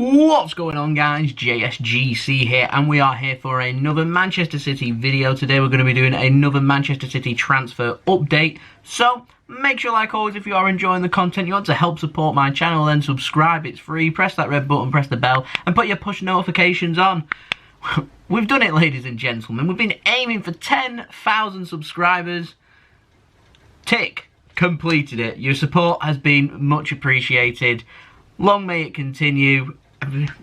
What's going on, guys? JSGC here, and we are here for another Manchester City video. Today we're going to be doing another Manchester City transfer update. So make sure, like always, if you are enjoying the content, you want to help support my channel, then subscribe. It's free. Press that red button, press the bell, and put your push notifications on. We've done it, ladies and gentlemen. We've been aiming for 10,000 subscribers. Tick. Completed it. Your support has been much appreciated. Long may it continue.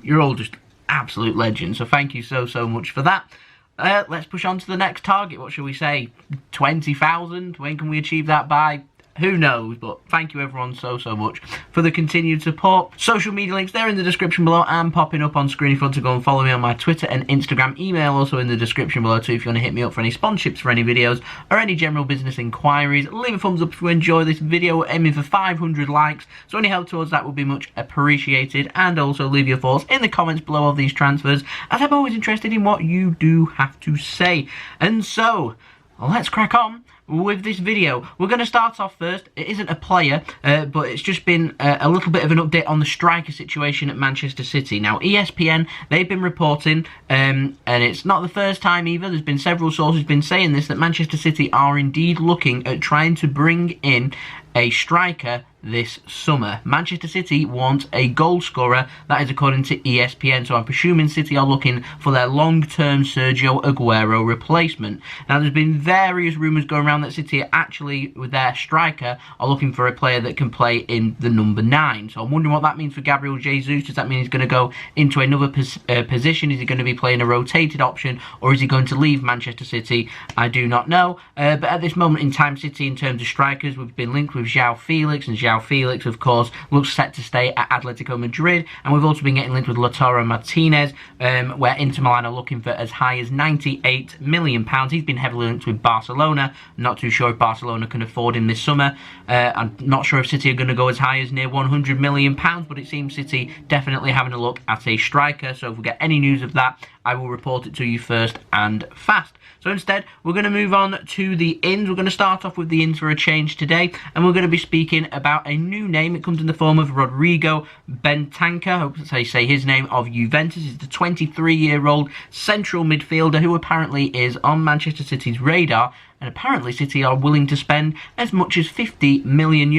You're all just absolute legends, so thank you so much for that. Let's push on to the next target. What should we say? 20,000? When can we achieve that by? Who knows, but thank you everyone so much for the continued support. Social media links, they're in the description below and popping up on screen if you want to go and follow me on my Twitter and Instagram. Email also in the description below too if you want to hit me up for any sponsorships for any videos or any general business inquiries. Leave a thumbs up if you enjoy this video. We're aiming for 500 likes, so any help towards that would be much appreciated. And also leave your thoughts in the comments below of these transfers, as I'm always interested in what you do have to say. And so, let's crack on with this video. We're going to start off first. It isn't a player, but it's just been a little bit of an update on the striker situation at Manchester City. Now, ESPN, they've been reporting, and it's not the first time either, there's been several sources been saying this, that Manchester City are indeed looking at trying to bring in a striker this summer. Manchester City want a goal scorer, that is according to ESPN, so I'm presuming City are looking for their long-term Sergio Aguero replacement. Now, there's been various rumours going around that City are actually, with their striker, are looking for a player that can play in the number 9. So I'm wondering what that means for Gabriel Jesus. Does that mean he's going to go into another position? Is he going to be playing a rotated option, or is he going to leave Manchester City? I do not know. But at this moment in time, City, in terms of strikers, we've been linked with Joao Felix, and Joao Felix, of course, looks set to stay at Atletico Madrid, and we've also been getting linked with Lautaro Martinez, where Inter Milan are looking for as high as £98 million. He's been heavily linked with Barcelona. I'm not too sure if Barcelona can afford him this summer. I'm not sure if City are going to go as high as near £100 million, but it seems City definitely having a look at a striker, so if we get any news of that, I will report it to you first and fast. So instead, we're going to move on to the ins. We're going to start off with the ins for a change today, and we're going to be speaking about a new name. It comes in the form of Rodrigo Bentancur, I hope that's how you say his name, of Juventus. He's the 23-year-old central midfielder who apparently is on Manchester City's radar, and apparently City are willing to spend as much as €50 million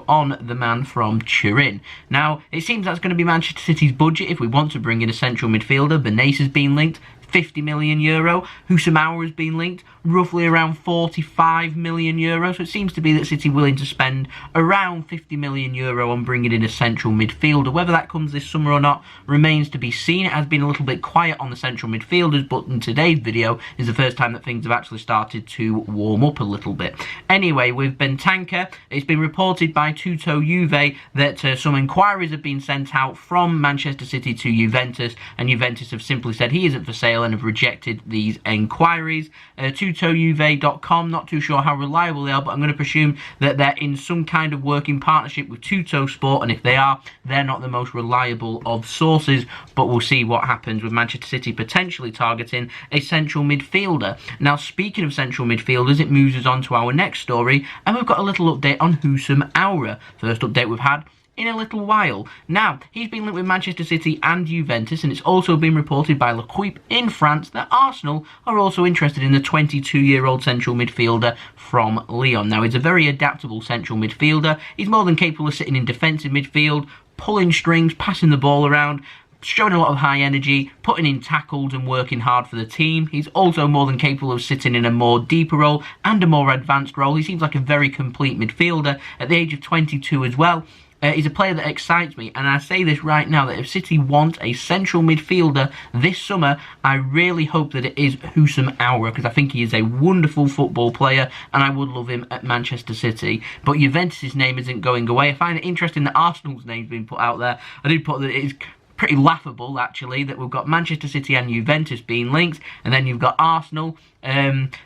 on the man from Turin. Now, it seems that's going to be Manchester City's budget if we want to bring in a central midfielder. Benes has been linked, €50 million. Houssem Aouar has been linked, roughly around €45 million. So it seems to be that City willing to spend around €50 million on bringing in a central midfielder. Whether that comes this summer or not remains to be seen. It has been a little bit quiet on the central midfielders, but in today's video is the first time that things have actually started to warm up a little bit. Anyway, with Bentancur, it's been reported by TuttoJuve that some enquiries have been sent out from Manchester City to Juventus, and Juventus have simply said he isn't for sale and have rejected these enquiries. TuttoJuve.com, not too sure how reliable they are, but I'm going to presume that they're in some kind of working partnership with Tuttosport, and if they are, they're not the most reliable of sources, but we'll see what happens with Manchester City potentially targeting a central midfielder. Now, speaking of central midfielders, it moves us on to our next story, and we've got a little update on Houssem Aouar. First update we've had in a little while. Now, he's been linked with Manchester City and Juventus, and it's also been reported by L'Equipe in France that Arsenal are also interested in the 22-year-old central midfielder from Lyon. Now, he's a very adaptable central midfielder. He's more than capable of sitting in defensive midfield, pulling strings, passing the ball around, showing a lot of high energy, putting in tackles and working hard for the team. He's also more than capable of sitting in a more deeper role and a more advanced role. He seems like a very complete midfielder at the age of 22 as well. He's a player that excites me, and I say this right now, that if City want a central midfielder this summer, I really hope that it is Houssem Aouar, because I think he is a wonderful football player, and I would love him at Manchester City. But Juventus' name isn't going away. I find it interesting that Arsenal's name's been put out there. I do put that it is pretty laughable, actually, that we've got Manchester City and Juventus being linked, and then you've got Arsenal.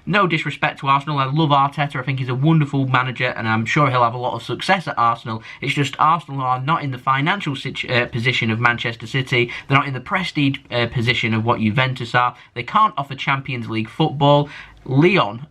No disrespect to Arsenal, I love Arteta, I think he's a wonderful manager, and I'm sure he'll have a lot of success at Arsenal. It's just Arsenal are not in the financial position of Manchester City, they're not in the prestige position of what Juventus are, they can't offer Champions League football, Lyon,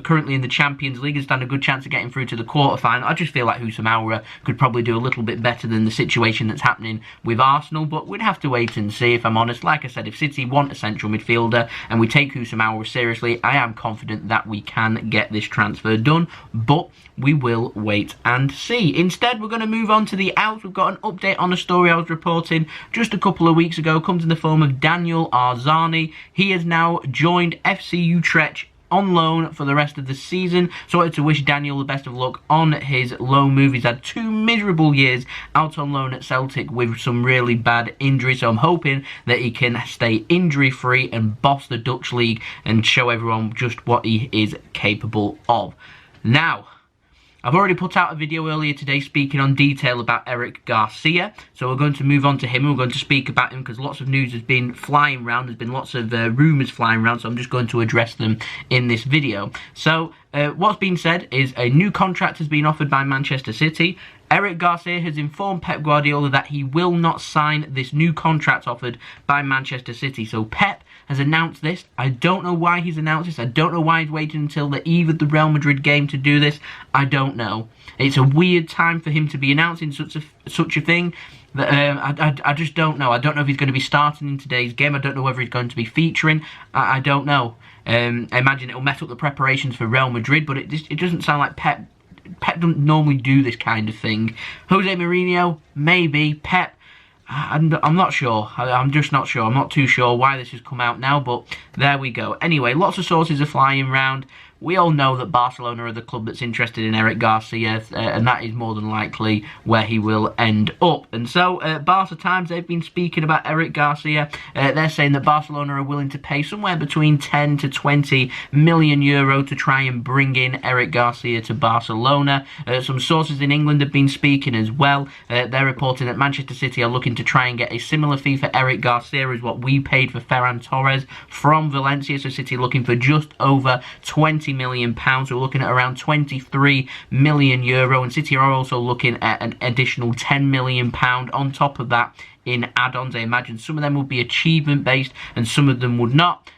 currently in the Champions League, and stand a good chance of getting through to the quarter-final. I just feel like Houssem Aouar could probably do a little bit better than the situation that's happening with Arsenal, but we'd have to wait and see, if I'm honest. Like I said, if City want a central midfielder and we take Houssem Aouar seriously, I am confident that we can get this transfer done, but we will wait and see. Instead, we're going to move on to the outs. We've got an update on a story I was reporting just a couple of weeks ago. It comes in the form of Daniel Arzani. He has now joined FC Utrecht on loan for the rest of the season, so I wanted to wish Daniel the best of luck on his loan move. He's had 2 miserable years out on loan at Celtic with some really bad injuries, so I'm hoping that he can stay injury free and boss the Dutch league and show everyone just what he is capable of. Now, I've already put out a video earlier today speaking on detail about Eric Garcia, so we're going to move on to him. We're going to speak about him because lots of news has been flying around. There's been lots of rumours flying around, so I'm just going to address them in this video. So what's been said is a new contract has been offered by Manchester City. Eric Garcia has informed Pep Guardiola that he will not sign this new contract offered by Manchester City. So Pep has announced this. I don't know why he's announced this. I don't know why he's waiting until the eve of the Real Madrid game to do this. I don't know. It's a weird time for him to be announcing such a thing. I just don't know. I don't know if he's going to be starting in today's game. I don't know whether he's going to be featuring. I don't know. I imagine it'll mess up the preparations for Real Madrid, but it doesn't sound like Pep doesn't normally do this kind of thing. Jose Mourinho, maybe. Pep, I'm not sure. I'm just not sure. I'm not too sure why this has come out now, but there we go. Anyway, lots of sources are flying around. We all know that Barcelona are the club that's interested in Eric Garcia, and that is more than likely where he will end up. And so, Barca Times, they've been speaking about Eric Garcia. They're saying that Barcelona are willing to pay somewhere between 10 to 20 million euro to try and bring in Eric Garcia to Barcelona. Some sources in England have been speaking as well. They're reporting that Manchester City are looking to try and get a similar fee for Eric Garcia as what we paid for Ferran Torres from Valencia. So City looking for just over £20 million. So we're looking at around 23 million euro, and City are also looking at an additional 10 million pound on top of that in add-ons. I imagine some of them would be achievement based and some of them would not.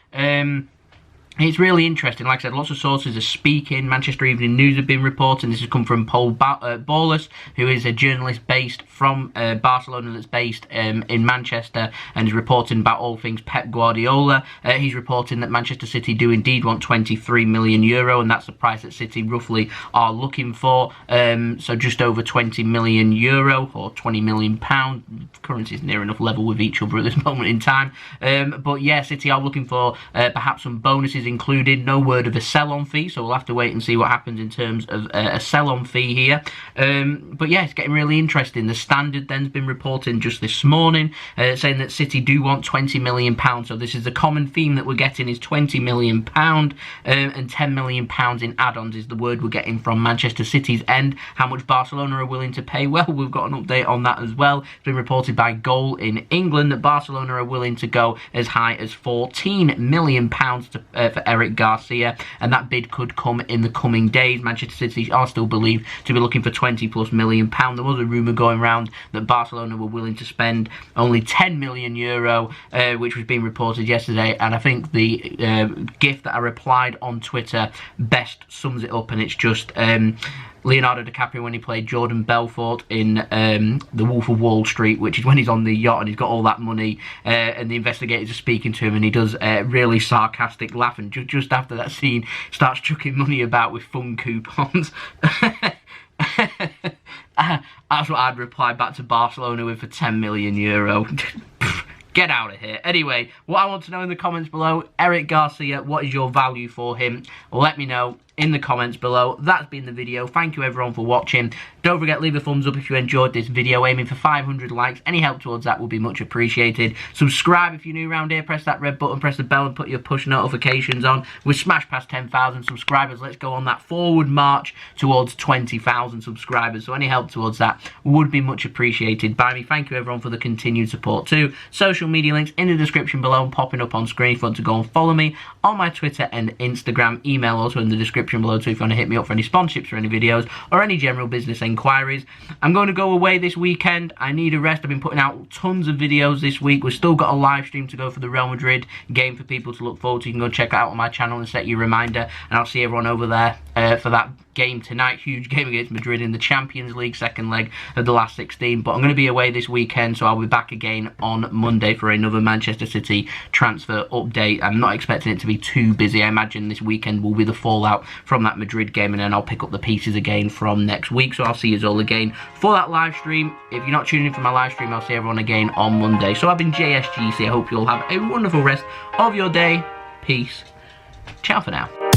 It's really interesting. Like I said, lots of sources are speaking. Manchester Evening News have been reporting. This has come from Pol Ballus, who is a journalist based from Barcelona that's based in Manchester and is reporting about all things Pep Guardiola. He's reporting that Manchester City do indeed want 23 million euro, and that's the price that City roughly are looking for. So just over 20 million euro or 20 million pound. Currency is near enough level with each other at this moment in time. But yeah, City are looking for perhaps some bonuses included. No word of a sell-on fee, so we'll have to wait and see what happens in terms of a sell-on fee here. But yeah, it's getting really interesting. The Standard then's been reporting just this morning saying that City do want 20 million pounds. So this is a common theme that we're getting, is 20 million pound and 10 million pounds in add-ons is the word we're getting from Manchester City's end. How much Barcelona are willing to pay? Well, we've got an update on that as well. It's been reported by Goal in England that Barcelona are willing to go as high as 14 million pounds for Eric Garcia, and that bid could come in the coming days. Manchester City are still believed to be looking for 20+ million pound. There was a rumour going around that Barcelona were willing to spend only 10 million euro, which was being reported yesterday, and I think the GIF that I replied on Twitter best sums it up, and it's just Leonardo DiCaprio when he played Jordan Belfort in The Wolf of Wall Street, which is when he's on the yacht and he's got all that money and the investigators are speaking to him, and he does a really sarcastic laugh, and just after that scene starts chucking money about with fun coupons. That's what I'd reply back to Barcelona with for 10 million euro. Get out of here. Anyway, what I want to know in the comments below, Eric Garcia, what is your value for him? Let me know in the comments below. That's been the video. Thank you everyone for watching. Don't forget, leave a thumbs up if you enjoyed this video. Aiming for 500 likes. Any help towards that will be much appreciated. Subscribe if you're new around here. Press that red button, press the bell and put your push notifications on. We've smashed past 10,000 subscribers. Let's go on that forward march towards 20,000 subscribers. So any help towards that would be much appreciated by me. Thank you everyone for the continued support too. Social media links in the description below and popping up on screen if you want to go and follow me on my Twitter and Instagram. Email also in the description description below too if you want to hit me up for any sponsorships or any videos or any general business inquiries. I'm going to go away this weekend. I need a rest. I've been putting out tons of videos this week. We've still got a live stream to go for the Real Madrid game for people to look forward to. You can go check it out on my channel and set your reminder, and I'll see everyone over there for that game tonight. Huge game against Madrid in the Champions League, second leg of the last 16. But I'm going to be away this weekend, so I'll be back again on Monday for another Manchester City transfer update. I'm not expecting it to be too busy. I imagine this weekend will be the fallout from that Madrid game, and then I'll pick up the pieces again from next week. So I'll see you all again for that live stream. If you're not tuning in for my live stream, I'll see everyone again on Monday. So I've been JSGC. I hope you all have a wonderful rest of your day. Peace. Ciao for now.